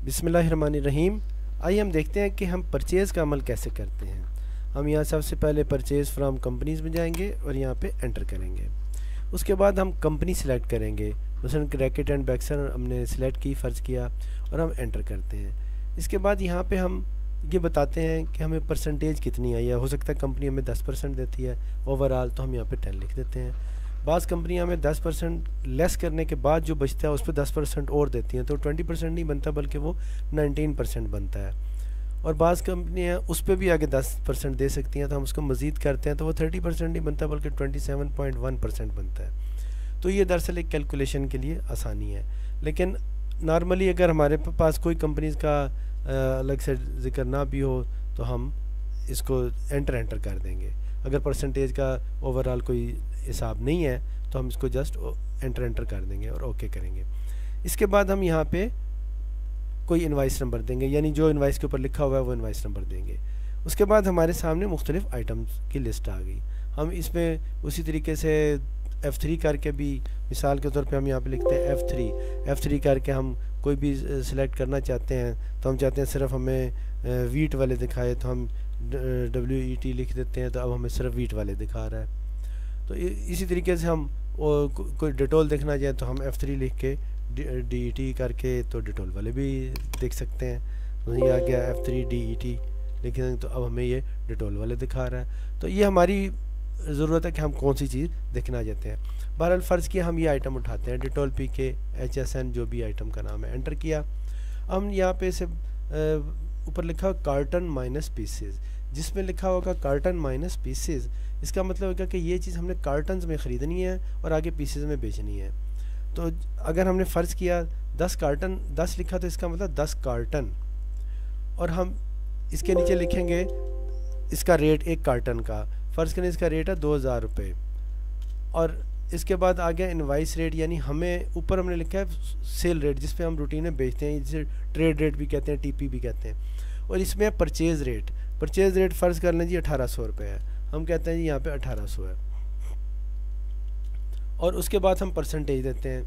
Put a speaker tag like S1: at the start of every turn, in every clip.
S1: बिस्मिल्लाहिर्रहमानिर्रहीम। आइए हम देखते हैं कि हम परचेज़ का अमल कैसे करते हैं। हम यहाँ सबसे पहले परचेज़ फ्रॉम कंपनीज़ में जाएंगे और यहाँ पे एंटर करेंगे। उसके बाद हम कंपनी सिलेक्ट करेंगे, मसलन क्रैकेट एंड बैक्सन हमने सिलेक्ट की, फ़र्ज़ किया और हम एंटर करते हैं। इसके बाद यहाँ पे हम ये बताते हैं कि हमें परसेंटेज कितनी आई है। हो सकता है कंपनी हमें 10% देती है ओवरऑल, तो हम यहाँ पे 10 लिख देते हैं। बाज़ कंपनियाँ हमें 10% लेस करने के बाद जो बचता है उस पर 10% और देती हैं, तो 20% नहीं बनता बल्कि वो 19% बनता है। और बाज़ कंपनियाँ उस पर भी आगे 10% दे सकती हैं, तो हम उसको मज़ीद करते हैं तो वो 30% नहीं बनता बल्कि 27.1% बनता है। तो ये दरअसल एक कैलकुलेशन के लिए आसानी है। लेकिन नॉर्मली अगर हमारे पास कोई कंपनीज़ का अलग से जिक्र ना भी हो तो हम इसको एंटर कर देंगे। अगर परसेंटेज का ओवरऑल कोई हिसाब नहीं है तो हम इसको जस्ट एंटर कर देंगे और ओके करेंगे। इसके बाद हम यहाँ पे कोई इनवाइस नंबर देंगे, यानी जो इनवाइस के ऊपर लिखा हुआ है वो इनवाइस नंबर देंगे। उसके बाद हमारे सामने मुख्तलिफ आइटम्स की लिस्ट आ गई। हम इसमें उसी तरीके से F3 करके भी, मिसाल के तौर पे हम यहाँ पे लिखते हैं F3 करके हम कोई भी सिलेक्ट करना चाहते हैं, तो हम चाहते हैं सिर्फ हमें वीट वाले दिखाए तो हम WET लिख देते हैं, तो अब हमें सिर्फ वीट वाले दिखा रहा है। तो इसी तरीके से हम कोई डिटोल देखना चाहे तो हम F3 लिख के DET करके तो डिटोल वाले भी देख सकते हैं। तो ये आ गया F3 DET लिखें तो अब हमें ये डिटोल वाले दिखा रहा है। तो ये हमारी ज़रूरत है कि हम कौन सी चीज़ देखना चाहते हैं। बहरहाल फ़र्ज़ किया हम ये आइटम उठाते हैं, डिटोल PK HSN जो भी आइटम का नाम है, एंटर किया। हम यहाँ पे से ऊपर लिखा कार्टन माइनस पीसेज, जिसमें लिखा होगा कार्टन माइनस पीसेज, इसका मतलब होगा कि ये चीज़ हमने कार्टन्स में ख़रीदनी है और आगे पीसेज में बेचनी है। तो अगर हमने फ़र्ज़ किया 10 कार्टन, 10 लिखा तो इसका मतलब 10 कार्टन, और हम इसके नीचे लिखेंगे इसका रेट एक कार्टन का, फ़र्ज़ करें इसका रेट है 2000 रुपये। और इसके बाद आ गया इनवाइस रेट, यानी हमें ऊपर हमने लिखा है सेल रेट जिस पे हम रूटीन में बेचते हैं, जिसे ट्रेड रेट भी कहते हैं, TP भी कहते हैं। और इसमें परचेज़ रेट फ़र्ज़ कर लें जी 1800 रुपये है, हम कहते हैं जी यहाँ पे 1800 है। और उसके बाद हम परसेंटेज देते हैं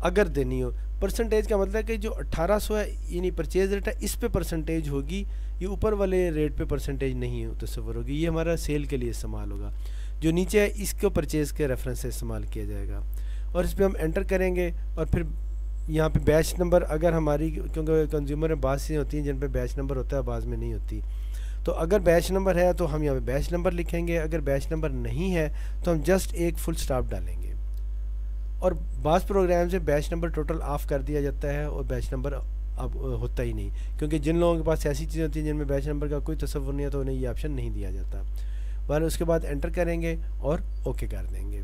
S1: अगर देनी हो। परसेंटेज का मतलब है कि जो 1800 है यानी परचेज़ रेट है, इस पे परसेंटेज होगी, ये ऊपर वाले रेट पे परसेंटेज नहीं हो तस्वर होगी। ये हमारा सेल के लिए इस्तेमाल होगा। जो नीचे है इसको परचेज़ के रेफरेंस से इस्तेमाल किया जाएगा। और इस पर हम एंटर करेंगे और फिर यहाँ पे बैच नंबर, अगर हमारी, क्योंकि कंज्यूमर में बाज़ चीज़ें होती हैं जिन पे बैच नंबर होता है, बाज़ में नहीं होती, तो अगर बैच नंबर है तो हम यहाँ पे बैच नंबर लिखेंगे, अगर बैच नंबर नहीं है तो हम जस्ट एक फुल स्टॉप डालेंगे। और बाज़ प्रोग्राम से बैच नंबर टोटल ऑफ़ कर दिया जाता है और बैच नंबर अब होता ही नहीं, क्योंकि जिन लोगों के पास ऐसी चीज़ें होती हैं जिनमें बैच नंबर का कोई तस्वुर नहीं है तो उन्हें ये ऑप्शन नहीं दिया जाता। और उसके बाद एंटर करेंगे और ओके कर देंगे।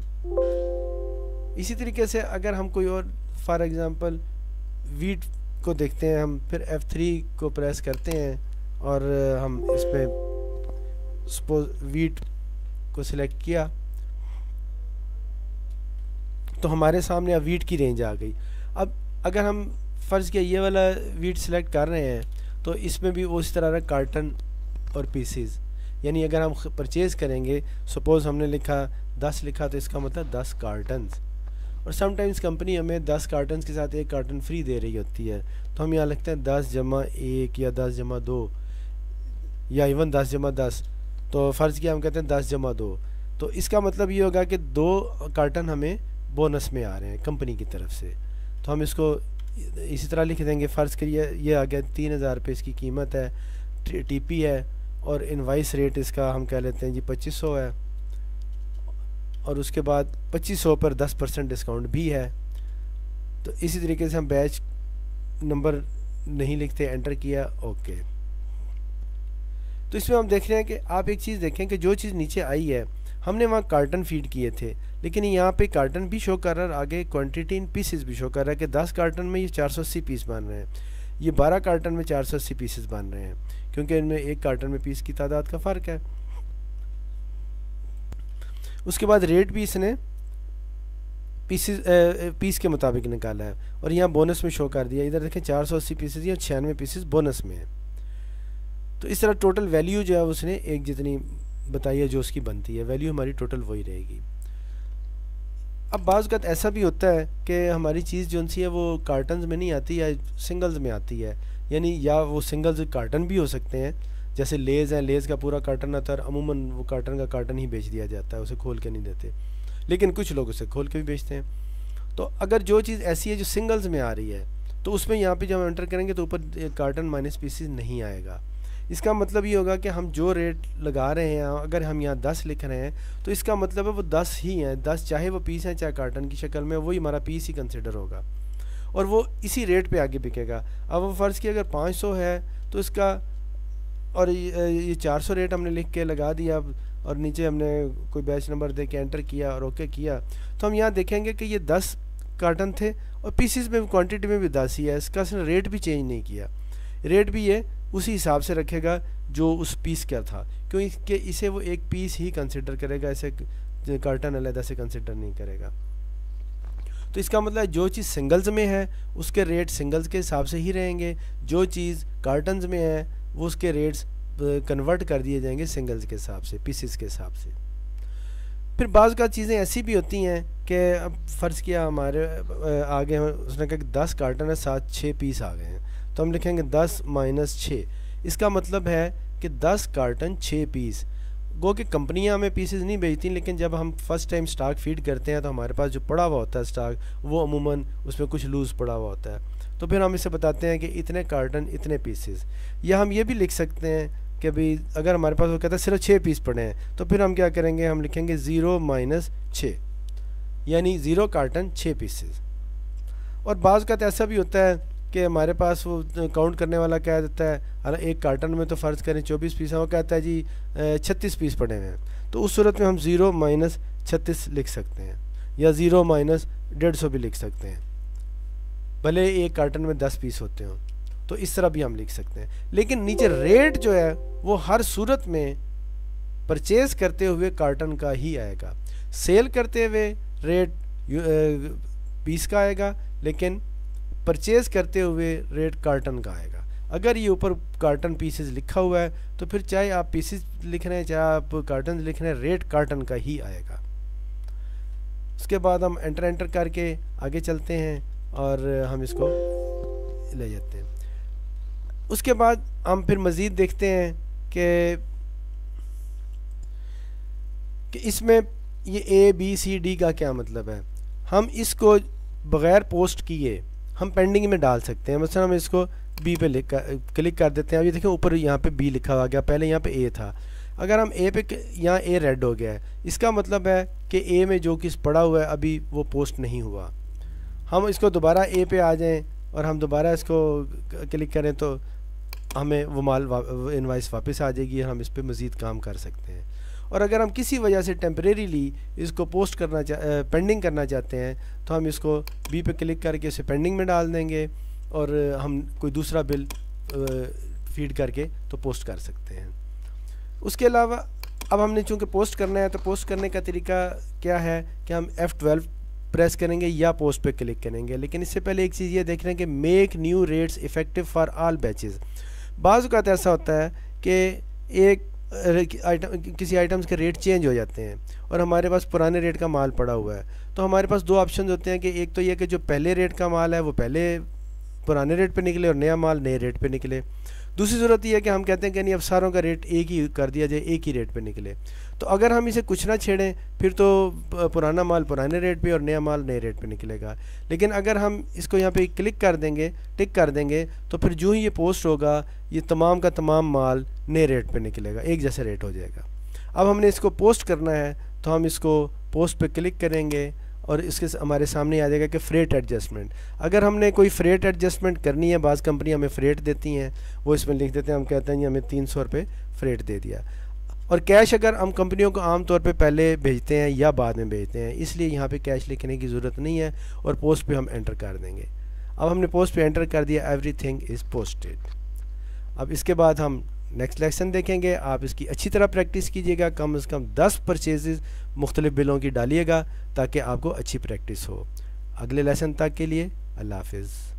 S1: इसी तरीके से अगर हम कोई और, फॉर एग्ज़ाम्पल वीट को देखते हैं, हम फिर F3 को प्रेस करते हैं और हम इस पर सपोज वीट को सिलेक्ट किया तो हमारे सामने अब वीट की रेंज आ गई। अब अगर हम फ़र्ज़ किया ये वाला वीट सिलेक्ट कर रहे हैं तो इसमें भी उस तरह कार्टन और पीसेस, यानी अगर हम परचेज़ करेंगे, सपोज़ हमने लिखा 10 लिखा तो इसका मतलब 10 कार्टन्स। और समटाइम्स कंपनी हमें 10 कार्टन्स के साथ एक कार्टन फ्री दे रही होती है, तो हम यहाँ लिखते हैं 10+1 या 10+2 या इवन 10+10। तो फ़र्ज़ किया हम कहते हैं 10+2, तो इसका मतलब ये होगा कि 2 कार्टन हमें बोनस में आ रहे हैं कंपनी की तरफ से। तो हम इसको इसी तरह लिख देंगे। फ़र्ज़ करिए ये आ गया 3000 रुपये इसकी कीमत है, TP है, और इनवाइस रेट इसका हम कह लेते हैं जी 2500 है, और उसके बाद 2500 पर 10% डिस्काउंट भी है। तो इसी तरीके से हम बैच नंबर नहीं लिखते, एंटर किया, ओके। तो इसमें हम देख रहे हैं कि आप एक चीज़ देखें कि जो चीज़ नीचे आई है हमने वहाँ कार्टन फीड किए थे, लेकिन यहाँ पे कार्टन भी शो कर रहा है, आगे क्वांटिटी इन पीसेस भी शो कर रहा है कि 10 कार्टन में ये 480 पीस बन रहे हैं, ये 12 कार्टन में 480 पीसेस बन रहे हैं, क्योंकि इनमें एक कार्टन में पीस की तादाद का फ़र्क है। उसके बाद रेट भी इसने पीस के मुताबिक निकाला है और यहाँ बोनस में शो कर दिया। इधर देखें 480 पीसेस या 96 पीसेस बोनस में है। तो इस तरह टोटल वैल्यू जो है उसने एक जितनी बताई है जो उसकी बनती है, वैल्यू हमारी टोटल वही रहेगी। अब बाज़ वक़्त ऐसा भी होता है कि हमारी चीज़ जो सी है वो कार्टन्स में नहीं आती या सिंगल्स में आती है, यानी या वो सिंगल्स कार्टन भी हो सकते हैं, जैसे लेज़ है, लेज़ का पूरा कार्टन आता है और अमूमन वो कार्टन का कार्टन ही बेच दिया जाता है, उसे खोल के नहीं देते, लेकिन कुछ लोग उसे खोल के भी बेचते हैं। तो अगर जो चीज़ ऐसी है जो सिंगल्स में आ रही है तो उसमें यहाँ पे जब हम एंटर करेंगे तो ऊपर कार्टन माइनस पीसीज नहीं आएगा। इसका मतलब ये होगा कि हम जो रेट लगा रहे हैं, अगर हम यहाँ 10 लिख रहे हैं तो इसका मतलब है वो 10 ही हैं, 10 चाहे वो पीस हैं चाहे कार्टन की शक्ल में, वही हमारा पीस ही कंसिडर होगा और वो इसी रेट पे आगे बिकेगा। अब वो फ़र्ज़ की अगर 500 है तो इसका, और ये 400 रेट हमने लिख के लगा दिया और नीचे हमने कोई बैच नंबर दे के एंटर किया और ओके किया, तो हम यहाँ देखेंगे कि ये 10 कार्टन थे और पीसीस में क्वांटिटी में भी 10 ही है। इसका रेट भी चेंज नहीं किया, रेट भी ये उसी हिसाब से रखेगा जो उस पीस का था, क्योंकि इसे वो एक पीस ही कंसिडर करेगा, ऐसे कार्टन अलग से कंसिडर नहीं करेगा। तो इसका मतलब जो चीज़ सिंगल्स में है उसके रेट सिंगल्स के हिसाब से ही रहेंगे, जो चीज़ कार्टन्स में है वो उसके रेट्स कन्वर्ट कर दिए जाएंगे सिंगल्स के हिसाब से, पीसेस के हिसाब से। फिर बाज़ का चीज़ें ऐसी भी होती हैं कि अब फ़र्ज़ किया हमारे आगे उसने कहा कि 10 कार्टन है, साथ 6 पीस आ गए हैं, तो हम लिखेंगे 10 माइनस 6। इसका मतलब है कि 10 कार्टन 6 पीस। गो कि कंपनियां हमें पीसेस नहीं बेचती, लेकिन जब हम फर्स्ट टाइम स्टॉक फीड करते हैं तो हमारे पास जो पड़ा हुआ होता है स्टॉक, वो अमूमन उसमें कुछ लूज़ पड़ा हुआ होता है, तो फिर हम इसे बताते हैं कि इतने कार्टन इतने पीसेस। या हम ये भी लिख सकते हैं कि भाई अगर हमारे पास वो कहता है सिर्फ 6 पीस पड़े हैं, तो फिर हम क्या करेंगे, हम लिखेंगे 0 माइनस 6, यानी 0 कार्टन 6 पीसेस। और बाज़ का ऐसा भी होता है कि हमारे पास वो काउंट करने वाला कह देता है, अरे एक कार्टन में तो फ़र्ज़ करें 24 पीस है, वो कहता है जी 36 पीस पड़े हुए हैं, तो उस सूरत में हम 0 माइनस 36 लिख सकते हैं, या 0 माइनस 150 भी लिख सकते हैं, भले एक कार्टन में 10 पीस होते हों, तो इस तरह भी हम लिख सकते हैं। लेकिन नीचे रेट जो है वो हर सूरत में परचेज़ करते हुए कार्टन का ही आएगा, सेल करते हुए रेट पीस का आएगा, लेकिन परचेज़ करते हुए रेट कार्टन का आएगा। अगर ये ऊपर कार्टन पीसेस लिखा हुआ है तो फिर चाहे आप पीसेस लिख रहे हैं चाहे आप कार्टन लिख रहे हैं, रेट कार्टन का ही आएगा। उसके बाद हम एंटर करके आगे चलते हैं और हम इसको ले जाते हैं। उसके बाद हम फिर मज़ीद देखते हैं कि इसमें ये ABCD का क्या मतलब है। हम इसको बग़ैर पोस्ट किए हम पेंडिंग में डाल सकते हैं। मतलब हम इसको B पे क्लिक कर देते हैं। अब ये देखें ऊपर यहाँ पे B लिखा हुआ गया, पहले यहाँ पे A था। अगर हम A पे, यहाँ A रेड हो गया है, इसका मतलब है कि A में जो किस पड़ा हुआ है अभी वो पोस्ट नहीं हुआ। हम इसको दोबारा A पे आ जाएं और हम दोबारा इसको क्लिक करें तो हमें वो माल इनवाइस वापस आ जाएगी और हम इस पर मज़ीद काम कर सकते हैं। और अगर हम किसी वजह से टेम्परेरीली इसको पोस्ट करना पेंडिंग करना चाहते हैं तो हम इसको B पे क्लिक करके इसे पेंडिंग में डाल देंगे और हम कोई दूसरा बिल फीड करके तो पोस्ट कर सकते हैं। उसके अलावा अब हमने चूँकि पोस्ट करना है तो पोस्ट करने का तरीका क्या है कि हम F12 प्रेस करेंगे या पोस्ट पे क्लिक करेंगे। लेकिन इससे पहले एक चीज़ ये देख रहे हैं कि make new rates effective for all batches. बाज़ औक़ात ऐसा होता है कि एक किसी आइटम्स के रेट चेंज हो जाते हैं और हमारे पास पुराने रेट का माल पड़ा हुआ है, तो हमारे पास दो ऑप्शन होते हैं कि एक तो ये कि जो पहले रेट का माल है वो पहले पुराने रेट पे निकले और नया माल नए रेट पे निकले। दूसरी ज़रूरत यह है कि हम कहते हैं कि नहीं अब सारों का रेट एक ही कर दिया जाए, एक ही रेट पे निकले। तो अगर हम इसे कुछ ना छेड़ें फिर तो पुराना माल पुराने रेट पे और नया माल नए रेट पे निकलेगा। लेकिन अगर हम इसको यहाँ पे क्लिक कर देंगे, टिक कर देंगे, तो फिर जो ही ये पोस्ट होगा ये तमाम का तमाम माल नए रेट पे निकलेगा, एक जैसा रेट हो जाएगा। अब हमने इसको पोस्ट करना है तो हम इसको पोस्ट पे क्लिक करेंगे और इसके हमारे सामने आ जाएगा कि फ्रेट एडजस्टमेंट। अगर हमने कोई फ्रेट एडजस्टमेंट करनी है, बाज़ कंपनी हमें फ्रेट देती हैं, वो इसमें लिख देते हैं, हम कहते हैं जी हमें 300 रुपये फ्रेट दे दिया। और कैश अगर हम कंपनियों को आम तौर पे पहले भेजते हैं या बाद में भेजते हैं, इसलिए यहाँ पे कैश लिखने की ज़रूरत नहीं है और पोस्ट पे हम एंटर कर देंगे। अब हमने पोस्ट पे एंटर कर दिया, एवरीथिंग इज़ पोस्टेड। अब इसके बाद हम नेक्स्ट लेसन देखेंगे। आप इसकी अच्छी तरह प्रैक्टिस कीजिएगा, कम से कम 10 परचेजेज़ मुख्तलिफ बिलों की डालिएगा ताकि आपको अच्छी प्रैक्टिस हो। अगले लेसन तक के लिए अल्लाह हाफ़िज़।